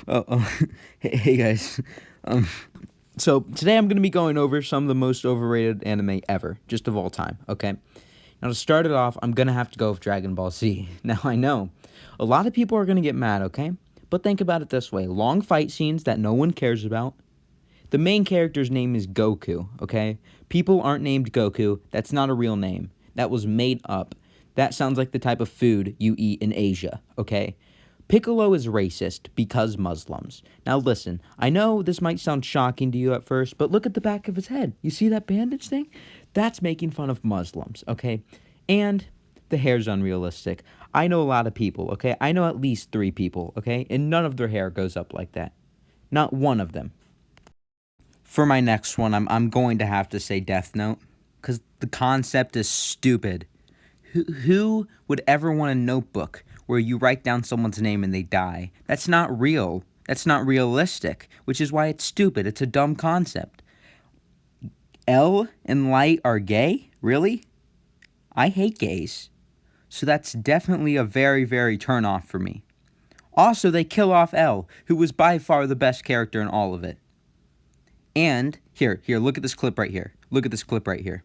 Oh, hey guys. Um, so today I'm going to be going over some of the most overrated anime ever, just of all time. Okay. Now to start it off, I'm going to have to go with Dragon Ball Z. Now I know a lot of people are going to get mad. Okay, but think about it this way: long fight scenes that no one cares about. The main character's name is Goku. Okay, people aren't named Goku. That's not a real name. That was made up. That sounds like the type of food you eat in Asia. Okay. Piccolo is racist because Muslims. Now listen, I know this might sound shocking to you at first, but look at the back of his head. You see that bandage thing? That's making fun of Muslims, okay? And the hair's unrealistic. I know a lot of people, okay? I know at least 3 people, okay? And none of their hair goes up like that. Not one of them. For my next one, I'm going to have to say Death Note because the concept is stupid. Who would ever want a notebook where you write down someone's name and they die? That's not real. That's not realistic, which is why it's stupid. It's a dumb concept. L and Light are gay? Really? I hate gays. So that's definitely a very, very turn off for me. Also, they kill off L, who was by far the best character in all of it. And here, look at this clip right here. Look at this clip right here.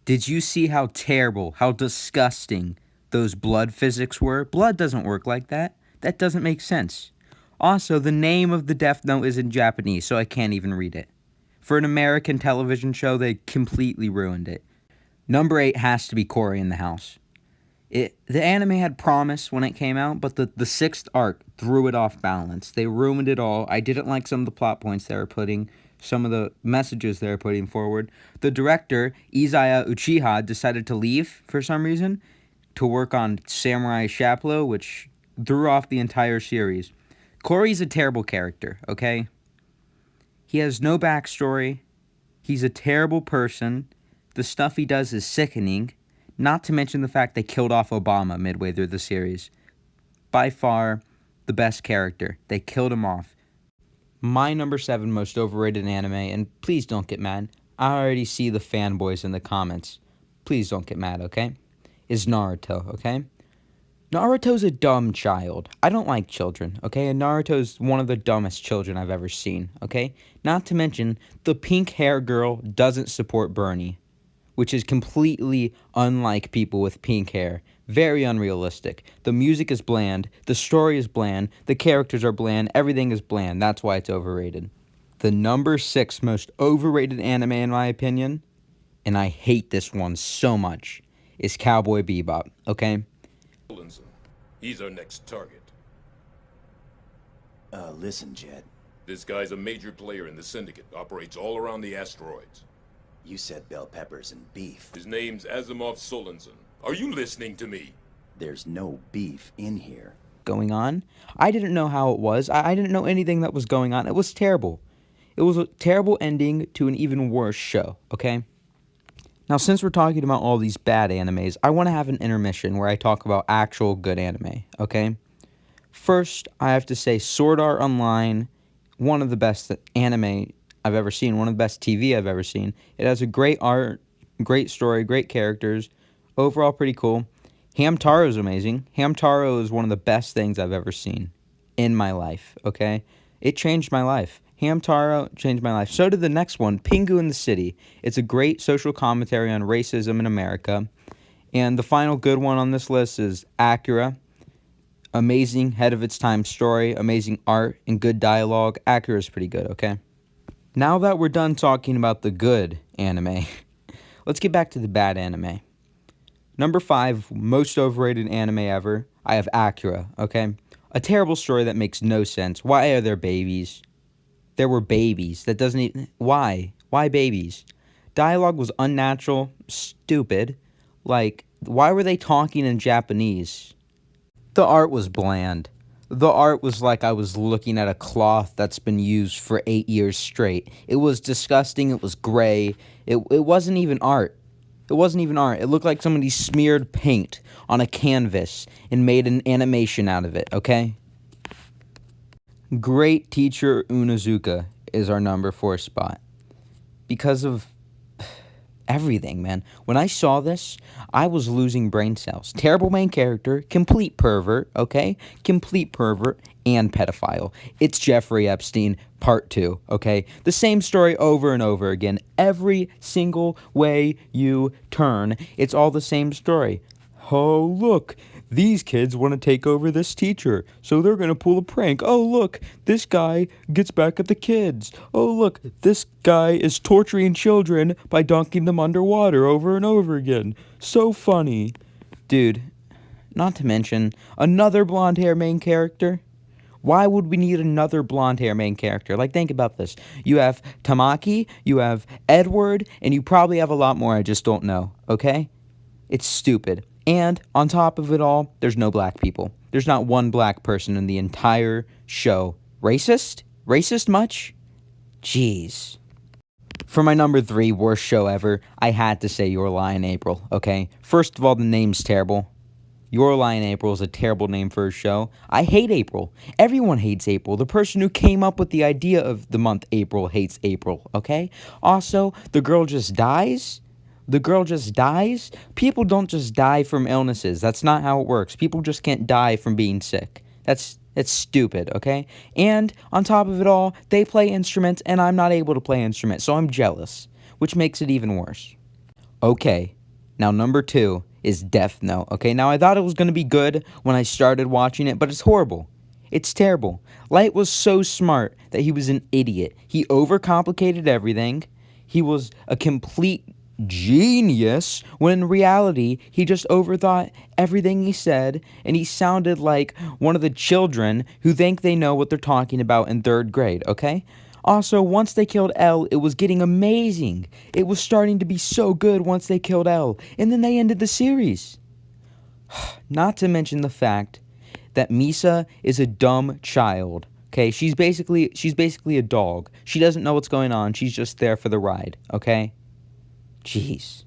Did you see how terrible, how disgusting those blood physics were? Blood doesn't work like that. That doesn't make sense. Also, the name of the Death Note is in Japanese, so I can't even read it. For an American television show, they completely ruined it. Number 8 has to be Cory in the House. The anime had promise when it came out, but the sixth arc threw it off balance. They ruined it all. I didn't like some of the plot points they were putting, some of the messages they were putting forward. The director, Izaya Uchiha, decided to leave for some reason to work on Samurai Champloo, which threw off the entire series. Cory's a terrible character, okay? He has no backstory. He's a terrible person. The stuff he does is sickening. Not to mention the fact they killed off Obama midway through the series. By far, the best character. They killed him off. My number 7 most overrated anime, and please don't get mad. I already see the fanboys in the comments. Please don't get mad, okay? Is Naruto, okay? Naruto's a dumb child. I don't like children, okay? And Naruto's one of the dumbest children I've ever seen, okay? Not to mention, the pink hair girl doesn't support Bernie, which is completely unlike people with pink hair. Very unrealistic. The music is bland, the story is bland, the characters are bland, everything is bland. That's why it's overrated. The number 6 most overrated anime, in my opinion, and I hate this one so much, is Cowboy Bebop, okay? He's our next target. Listen, Jet. This guy's a major player in the syndicate, operates all around the asteroids. You said bell peppers and beef. His name's Asimov Solensen. Are you listening to me? There's no beef in here. Going on. I didn't know how it was. I didn't know anything that was going on. It was terrible. It was a terrible ending to an even worse show, okay? Now, since we're talking about all these bad animes, I want to have an intermission where I talk about actual good anime, okay? First, I have to say Sword Art Online, one of the best anime I've ever seen, one of the best TV I've ever seen. It has a great art, great story, great characters, overall pretty cool. Hamtaro is amazing. Hamtaro is one of the best things I've ever seen in my life, okay? It changed my life. Hamtaro changed my life. So did the next one, Pingu in the City. It's a great social commentary on racism in America. And the final good one on this list is Akira. Amazing, head of its time story, amazing art, and good dialogue. Akira is pretty good, okay? Now that we're done talking about the good anime, let's get back to the bad anime. Number 5, most overrated anime ever, I have Akira, okay? A terrible story that makes no sense. Why are there babies? There were babies. That doesn't even... Why? Why babies? Dialogue was unnatural, stupid. Like, why were they talking in Japanese? The art was bland. The art was like I was looking at a cloth that's been used for 8 years straight. It was disgusting. It was gray. It wasn't even art. It wasn't even art. It looked like somebody smeared paint on a canvas and made an animation out of it, okay? Great Teacher Unozuka is our number 4 spot. Because of everything, man. When I saw this, I was losing brain cells. Terrible main character, complete pervert, okay? Complete pervert and pedophile. It's Jeffrey Epstein, part 2, okay? The same story over and over again. Every single way you turn, it's all the same story. Oh, look, these kids want to take over this teacher, so they're going to pull a prank. Oh, look, this guy gets back at the kids. Oh, look, this guy is torturing children by dunking them underwater over and over again. So funny. Dude, not to mention, another blonde hair main character. Why would we need another blonde hair main character? Like, think about this. You have Tamaki, you have Edward, and you probably have a lot more I just don't know, okay? It's stupid. And on top of it all, there's no black people. There's not one black person in the entire show. Racist? Racist much? Jeez. For my number 3 worst show ever, I had to say Your Lie in April, okay? First of all, the name's terrible. Your Lie in April is a terrible name for a show. I hate April. Everyone hates April. The person who came up with the idea of the month April hates April, okay? Also, the girl just dies? The girl just dies? People don't just die from illnesses. That's not how it works. People just can't die from being sick. That's stupid, okay? And on top of it all, they play instruments and I'm not able to play instruments, so I'm jealous, which makes it even worse. Okay, now number 2 is Death Note, okay? Now I thought it was going to be good when I started watching it, but it's horrible. It's terrible. Light was so smart that he was an idiot. He overcomplicated everything. He was a complete genius when in reality he just overthought everything he said, and he sounded like one of the children who think they know what they're talking about in 3rd grade, okay? Also, once they killed L, it was getting amazing. It was starting to be so good once they killed L, and then they ended the series. Not to mention the fact that Misa is a dumb child. Okay, she's basically a dog. She doesn't know what's going on. She's just there for the ride, okay? Jeez.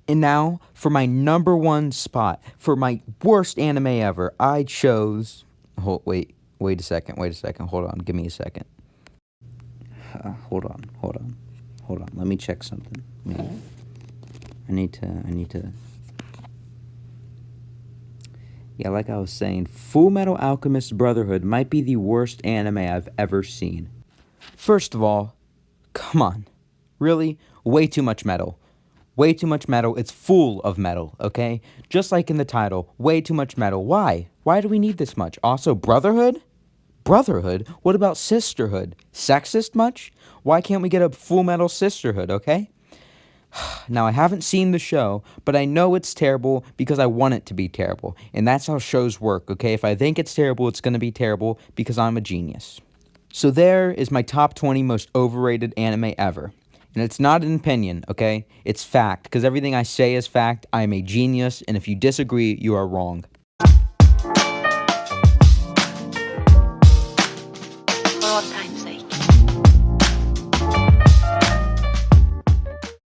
And now, for my number 1 spot, for my worst anime ever, I chose... wait a second, hold on, give me a second. Hold on. Let me check something. I need to... Yeah, like I was saying, Full Metal Alchemist Brotherhood might be the worst anime I've ever seen. First of all, come on. Really? Way too much metal. Way too much metal. It's full of metal, okay? Just like in the title, way too much metal. Why? Why do we need this much? Also, Brotherhood? Brotherhood? What about Sisterhood? Sexist much? Why can't we get a Full Metal Sisterhood, okay? Now, I haven't seen the show, but I know it's terrible because I want it to be terrible. And that's how shows work, okay? If I think it's terrible, it's going to be terrible because I'm a genius. So there is my top 20 most overrated anime ever. And it's not an opinion, okay? It's fact, because everything I say is fact. I am a genius, and if you disagree, you are wrong.